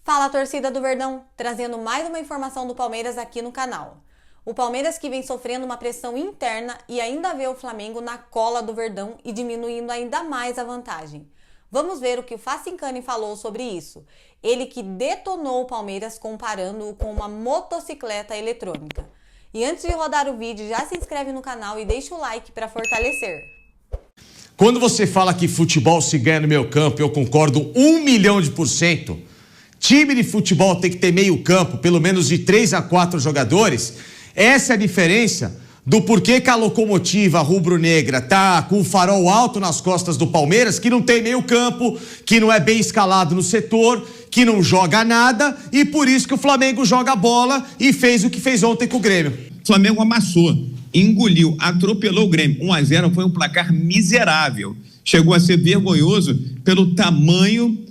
Fala, torcida do Verdão, trazendo mais uma informação do Palmeiras aqui no canal. O Palmeiras que vem sofrendo uma pressão interna e ainda vê o Flamengo na cola do Verdão e diminuindo ainda mais a vantagem. Vamos ver o que o Facincani falou sobre isso. Ele que detonou o Palmeiras comparando-o com uma motocicleta eletrônica. E antes de rodar o vídeo, já se inscreve no canal e deixa o like para fortalecer. Quando você fala que futebol se ganha no meio campo, eu concordo 1.000.000%. Time de futebol tem que ter meio campo, pelo menos de 3 a 4 jogadores. Essa é a diferença do porquê que a locomotiva rubro-negra tá com o farol alto nas costas do Palmeiras, que não tem meio campo, que não é bem escalado no setor, que não joga nada, e por isso que o Flamengo joga bola e fez o que fez ontem com o Grêmio. O Flamengo amassou, engoliu, atropelou o Grêmio. 1-0 foi um placar miserável. Chegou a ser vergonhoso pelo tamanho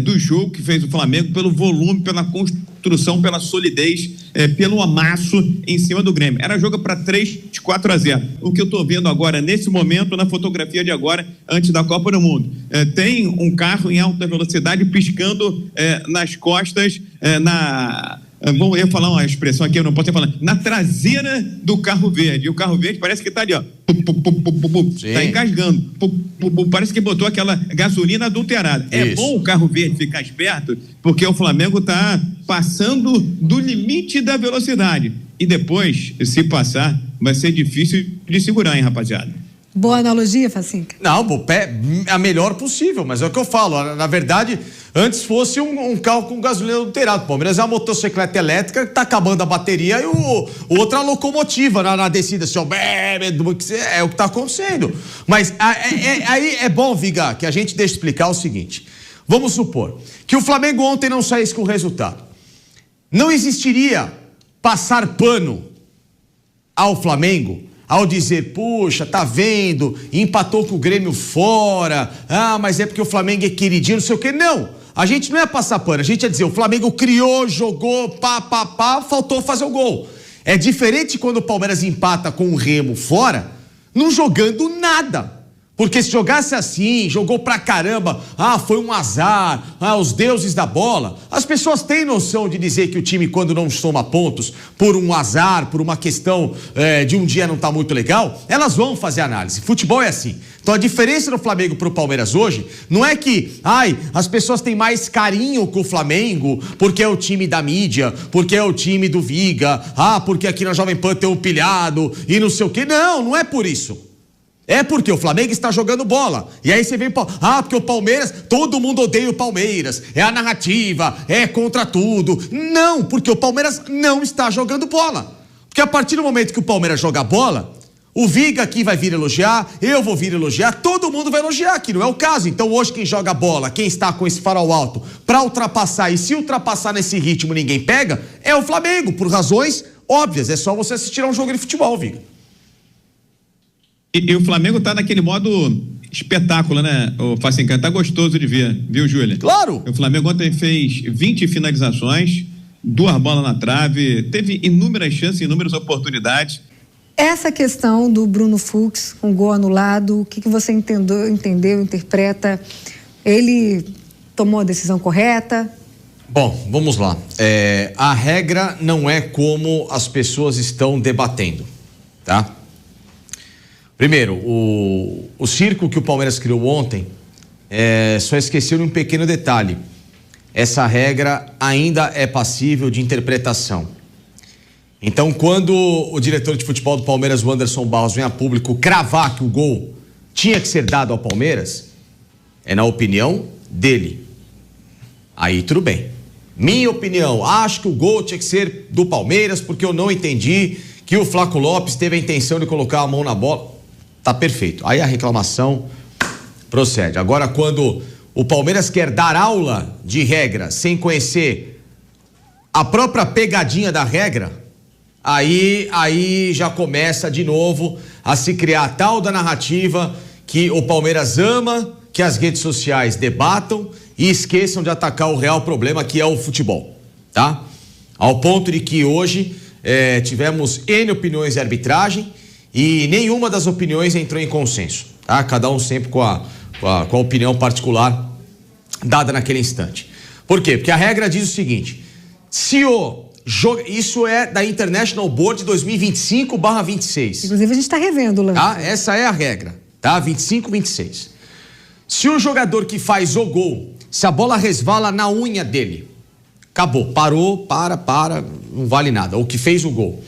do jogo que fez o Flamengo, pelo volume, pela construção, pela solidez, pelo amasso em cima do Grêmio. Era jogo para 3-4-0. O que eu estou vendo agora, nesse momento, na fotografia de agora, antes da Copa do Mundo, tem um carro em alta velocidade piscando nas costas, eu ia falar uma expressão aqui, eu não posso falar, na traseira do carro verde. E o carro verde parece que está ali, ó. Está engasgando. Parece que botou aquela gasolina adulterada. Isso. É bom o carro verde ficar esperto, porque o Flamengo está passando do limite da velocidade. E depois, se passar, vai ser difícil de segurar, hein, rapaziada? Boa analogia, Facinca. Não, a melhor possível, mas é o que eu falo. Na verdade, antes fosse um carro com gasolina adulterado. O Palmeiras é uma motocicleta elétrica que tá acabando a bateria e outra locomotiva na descida. Assim, é o que tá acontecendo. Mas aí é bom, Viga, que a gente deixe explicar o seguinte. Vamos supor que o Flamengo ontem não saísse com o resultado. Não existiria passar pano ao Flamengo ao dizer, puxa, tá vendo, empatou com o Grêmio fora, mas é porque o Flamengo é queridinho, não sei o quê. Não, a gente não ia passar pano, a gente ia dizer, o Flamengo criou, jogou, faltou fazer o gol. É diferente quando o Palmeiras empata com o Remo fora, não jogando nada. Porque se jogasse assim, jogou pra caramba, foi um azar, os deuses da bola, as pessoas têm noção de dizer que o time, quando não soma pontos, por um azar, por uma questão de um dia não tá muito legal, elas vão fazer análise. Futebol é assim. Então a diferença do Flamengo pro Palmeiras hoje não é que, as pessoas têm mais carinho com o Flamengo porque é o time da mídia, porque é o time do Viga, porque aqui na Jovem Pan tem um pilhado e não sei o quê. Não é por isso. É porque o Flamengo está jogando bola. E aí você vem, porque o Palmeiras, todo mundo odeia o Palmeiras. É a narrativa, é contra tudo. Não, porque o Palmeiras não está jogando bola. Porque a partir do momento que o Palmeiras joga bola, o Viga aqui vai vir elogiar, eu vou vir elogiar, todo mundo vai elogiar aqui, não é o caso. Então hoje quem joga bola, quem está com esse farol alto para ultrapassar, e se ultrapassar nesse ritmo ninguém pega, é o Flamengo, por razões óbvias. É só você assistir a um jogo de futebol, Viga. E o Flamengo tá naquele modo espetáculo, né, o Facinca? Tá gostoso de ver, viu, Júlia? Claro! O Flamengo ontem fez 20 finalizações, 2 bolas na trave, teve inúmeras chances, inúmeras oportunidades. Essa questão do Bruno Fux, com gol anulado, o que você entendeu, interpreta? Ele tomou a decisão correta? Bom, vamos lá. A regra não é como as pessoas estão debatendo, tá? Primeiro, o circo que o Palmeiras criou ontem só esqueceu de um pequeno detalhe. Essa regra ainda é passível de interpretação. Então, quando o diretor de futebol do Palmeiras, o Anderson Barros, vem a público cravar que o gol tinha que ser dado ao Palmeiras, é na opinião dele. Aí tudo bem. Minha opinião, acho que o gol tinha que ser do Palmeiras porque eu não entendi que o Flaco Lopes teve a intenção de colocar a mão na bola. Tá perfeito. Aí a reclamação procede. Agora, quando o Palmeiras quer dar aula de regra sem conhecer a própria pegadinha da regra, aí já começa de novo a se criar a tal da narrativa que o Palmeiras ama que as redes sociais debatam e esqueçam de atacar o real problema que é o futebol, tá? Ao ponto de que hoje tivemos N opiniões de arbitragem e nenhuma das opiniões entrou em consenso, tá? Cada um sempre com a opinião particular dada naquele instante. Por quê? Porque a regra diz o seguinte, se o jogo, isso é da International Board 2025/26. Inclusive a gente está revendo o lance. Tá? Essa é a regra, tá? 25/26. Se o jogador que faz o gol, se a bola resvala na unha dele, acabou, parou, para, não vale nada, ou que fez o gol.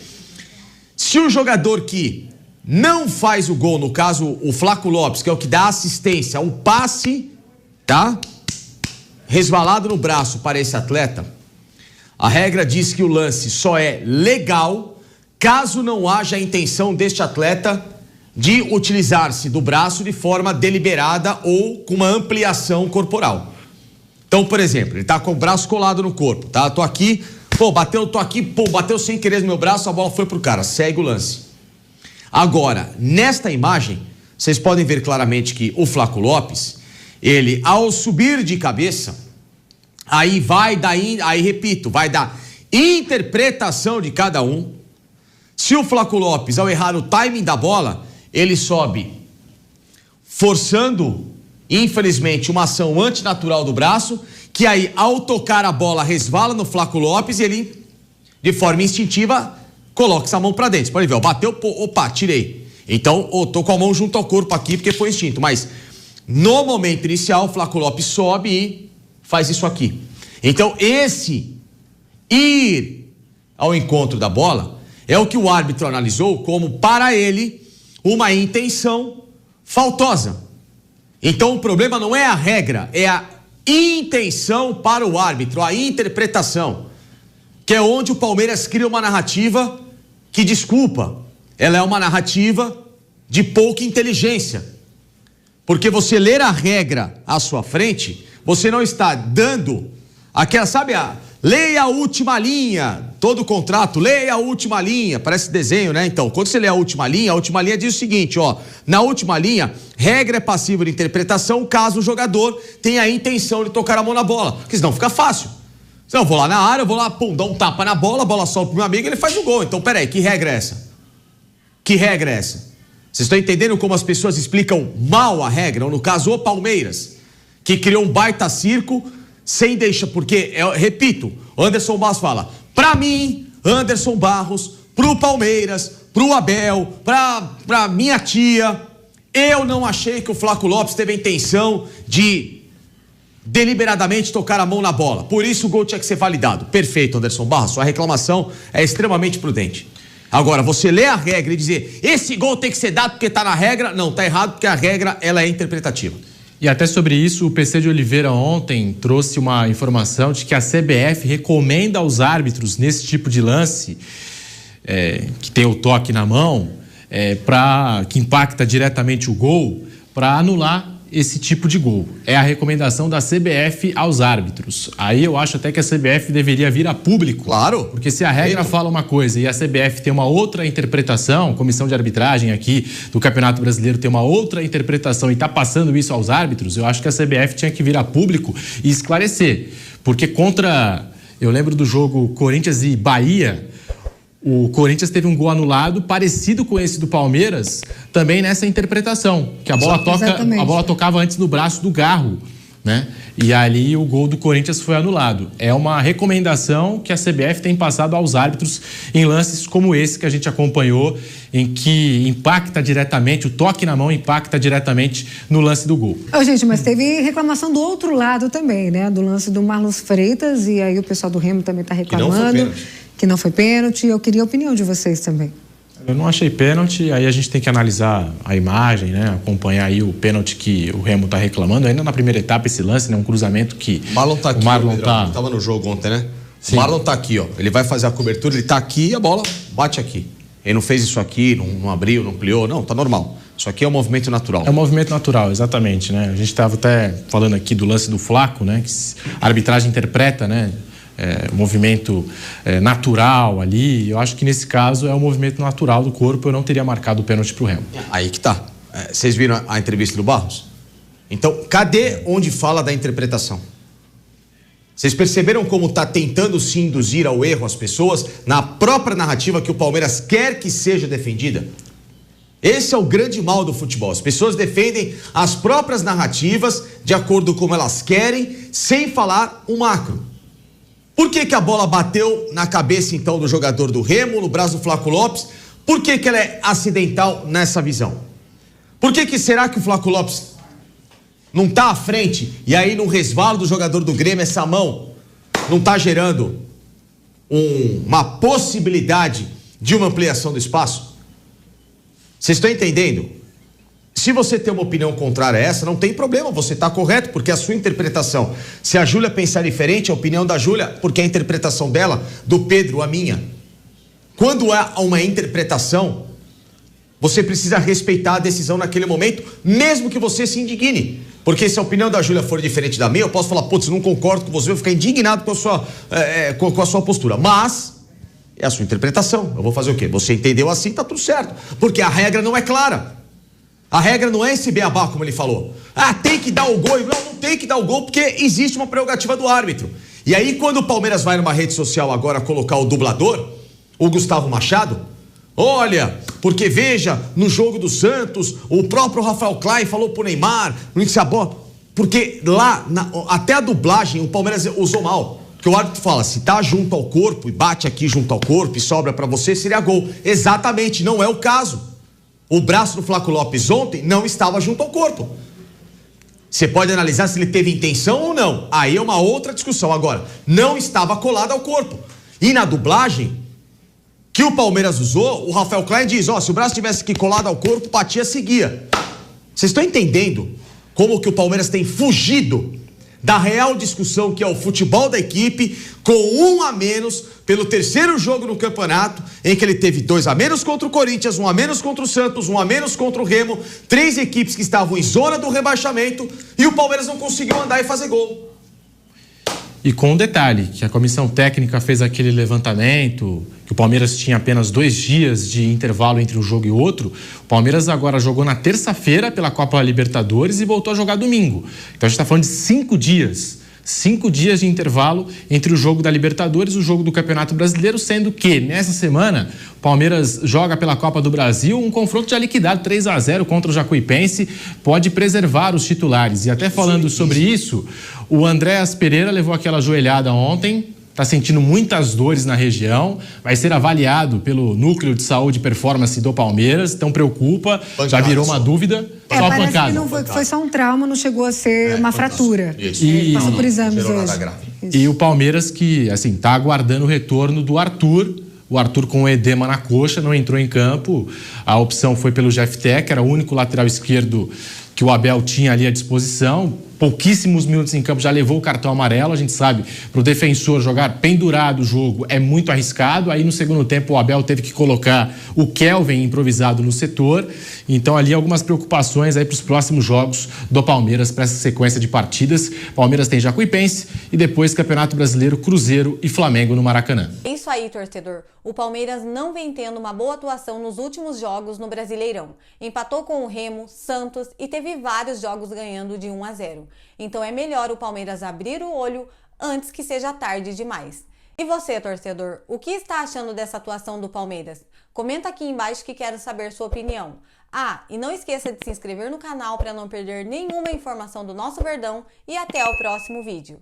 Se o jogador que não faz o gol, no caso o Flaco Lopes, que é o que dá assistência, o passe, tá? Resvalado no braço para esse atleta, a regra diz que o lance só é legal caso não haja a intenção deste atleta de utilizar-se do braço de forma deliberada ou com uma ampliação corporal. Então, por exemplo, ele tá com o braço colado no corpo, tá? Tô aqui, bateu sem querer no meu braço, a bola foi pro cara, segue o lance. Agora, nesta imagem, vocês podem ver claramente que o Flaco Lopes, ele, ao subir de cabeça, aí vai da interpretação de cada um. Se o Flaco Lopes, ao errar o timing da bola, ele sobe forçando, infelizmente, uma ação antinatural do braço, que aí, ao tocar a bola, resvala no Flaco Lopes e ele, de forma instintiva, coloca essa mão pra dentro. Você pode ver, ó, bateu, opa, tirei. Então, tô com a mão junto ao corpo aqui, porque foi instinto. Mas, no momento inicial, o Flaco Lopes sobe e faz isso aqui. Então, esse ir ao encontro da bola é o que o árbitro analisou como, para ele, uma intenção faltosa. Então, o problema não é a regra, é a intenção para o árbitro, a interpretação, que é onde o Palmeiras cria uma narrativa que, desculpa, ela é uma narrativa de pouca inteligência. Porque você ler a regra à sua frente, você não está dando aquela, sabe, leia a última linha, todo contrato, leia a última linha, parece desenho, né? Então, quando você lê a última linha diz o seguinte, ó, na última linha, regra é passível de interpretação caso o jogador tenha a intenção de tocar a mão na bola, porque senão fica fácil. Senão eu vou lá na área, eu vou lá, dar um tapa na bola, a bola solta pro meu amigo e ele faz o gol. Então, peraí, que regra é essa? Que regra é essa? Vocês estão entendendo como as pessoas explicam mal a regra? Ou no caso, o Palmeiras, que criou um baita circo sem deixa, porque, repito, Anderson Barros fala, pra mim, Anderson Barros, pro Palmeiras, pro Abel, pra minha tia, eu não achei que o Flaco Lopes teve a intenção de deliberadamente tocar a mão na bola. Por isso o gol tinha que ser validado. Perfeito, Anderson Barros, sua reclamação é extremamente prudente. Agora, você lê a regra e dizer, esse gol tem que ser dado porque tá na regra, não, tá errado porque a regra, ela é interpretativa. E até sobre isso, o PC de Oliveira ontem trouxe uma informação de que a CBF recomenda aos árbitros nesse tipo de lance, que tem o toque na mão, que impacta diretamente o gol, para anular esse tipo de gol. É a recomendação da CBF aos árbitros. Aí eu acho até que a CBF deveria vir a público. Claro. Porque se a regra fala uma coisa e a CBF tem uma outra interpretação, comissão de arbitragem aqui do Campeonato Brasileiro tem uma outra interpretação e está passando isso aos árbitros, eu acho que a CBF tinha que vir a público e esclarecer. Porque eu lembro do jogo Corinthians e Bahia, o Corinthians teve um gol anulado parecido com esse do Palmeiras, também nessa interpretação, que a bola tocava antes no braço do Garro, né? E ali o gol do Corinthians foi anulado. É uma recomendação que a CBF tem passado aos árbitros em lances como esse que a gente acompanhou, em que impacta diretamente, o toque na mão impacta diretamente no lance do gol. Gente, mas teve reclamação do outro lado também, né? Do lance do Marlos Freitas, e aí o pessoal do Remo também está reclamando que não foi pênalti. Eu queria a opinião de vocês também. Eu não achei pênalti, aí a gente tem que analisar a imagem, né? Acompanhar aí o pênalti que o Remo está reclamando. Ainda na primeira etapa esse lance, né? Um cruzamento que Marlon tá aqui, o Marlon tá... Tava no jogo ontem, né? Sim. O Marlon tá aqui, ó. Ele vai fazer a cobertura, ele tá aqui e a bola bate aqui. Ele não fez isso aqui, não abriu, não ampliou, não, tá normal. Isso aqui é um movimento natural. É um movimento natural, exatamente, né? A gente estava até falando aqui do lance do Flaco, né? Que a arbitragem interpreta, né? O movimento natural ali. Eu acho que nesse caso é o movimento natural do corpo. Eu não teria marcado o pênalti pro Remo. Aí que tá. Vocês viram a entrevista do Barros? Então, cadê onde fala da interpretação? Vocês perceberam como tá tentando se induzir ao erro as pessoas na própria narrativa que o Palmeiras quer que seja defendida? Esse é o grande mal do futebol. As pessoas defendem as próprias narrativas de acordo com como elas querem, sem falar o macro. Por que a bola bateu na cabeça, então, do jogador do Remo, no braço do Flaco Lopes? Por que ela é acidental nessa visão? Por que será que o Flaco Lopes não está à frente e aí no resvalo do jogador do Grêmio, essa mão não está gerando uma possibilidade de uma ampliação do espaço? Vocês estão entendendo? Se você tem uma opinião contrária a essa, não tem problema, você está correto, porque a sua interpretação. Se a Júlia pensar diferente, a opinião da Júlia, porque a interpretação dela, do Pedro, a minha. Quando há uma interpretação, você precisa respeitar a decisão naquele momento, mesmo que você se indigne. Porque se a opinião da Júlia for diferente da minha, eu posso falar, putz, não concordo com você, eu vou ficar indignado com a sua postura. Mas é a sua interpretação. Eu vou fazer o quê? Você entendeu assim, tá tudo certo. Porque a regra não é clara. A regra não é esse beabá, como ele falou. Ah, tem que dar o gol. Não tem que dar o gol porque existe uma prerrogativa do árbitro. E aí, quando o Palmeiras vai numa rede social agora colocar o dublador, o Gustavo Machado, olha, porque veja, no jogo do Santos, o próprio Rafael Klein falou pro Neymar, não disse a bola. Porque lá, até a dublagem, o Palmeiras usou mal. Porque o árbitro fala, se tá junto ao corpo e bate aqui junto ao corpo e sobra pra você, seria gol. Exatamente, não é o caso. O braço do Flaco Lopes ontem não estava junto ao corpo. Você pode analisar se ele teve intenção ou não. Aí é uma outra discussão. Agora, não estava colado ao corpo. E na dublagem que o Palmeiras usou, o Rafael Klein diz, se o braço tivesse aqui colado ao corpo, batia, seguia. Vocês estão entendendo como que o Palmeiras tem fugido da real discussão que é o futebol da equipe, com 1 a menos pelo terceiro jogo no campeonato, em que ele teve 2 a menos contra o Corinthians, 1 a menos contra o Santos, 1 a menos contra o Remo, 3 equipes que estavam em zona do rebaixamento e o Palmeiras não conseguiu andar e fazer gol. E com um detalhe, que a comissão técnica fez aquele levantamento, que o Palmeiras tinha apenas 2 dias de intervalo entre um jogo e outro. O Palmeiras agora jogou na terça-feira pela Copa Libertadores e voltou a jogar domingo. Então a gente está falando de 5 dias. 5 dias de intervalo entre o jogo da Libertadores e o jogo do Campeonato Brasileiro, sendo que nessa semana o Palmeiras joga pela Copa do Brasil, um confronto já liquidado 3 a 0 contra o Jacuipense, pode preservar os titulares. E até falando sobre isso, o Andréas Pereira levou aquela joelhada ontem, está sentindo muitas dores na região, vai ser avaliado pelo Núcleo de Saúde e Performance do Palmeiras, então preocupa, pancada, já virou uma dúvida. Só parece pancada. Que não foi só um trauma, não chegou a ser uma fratura. Isso. Passou por exames hoje. E o Palmeiras que, assim, tá aguardando o retorno do Arthur. O Arthur com edema na coxa, não entrou em campo. A opção foi pelo Jefté, que era o único lateral esquerdo que o Abel tinha ali à disposição. Pouquíssimos minutos em campo, já levou o cartão amarelo. A gente sabe, para o defensor jogar pendurado o jogo é muito arriscado. Aí no segundo tempo o Abel teve que colocar o Kelvin improvisado no setor. Então ali algumas preocupações aí para os próximos jogos do Palmeiras, para essa sequência de partidas. Palmeiras tem Jacuipense e depois Campeonato Brasileiro, Cruzeiro e Flamengo no Maracanã. É isso aí, torcedor. O Palmeiras não vem tendo uma boa atuação nos últimos jogos no Brasileirão. Empatou com o Remo, Santos e teve vários jogos ganhando de 1 a 0. Então é melhor o Palmeiras abrir o olho antes que seja tarde demais. E você, torcedor, o que está achando dessa atuação do Palmeiras? Comenta aqui embaixo que quero saber sua opinião. Ah, e não esqueça de se inscrever no canal para não perder nenhuma informação do nosso Verdão e até o próximo vídeo.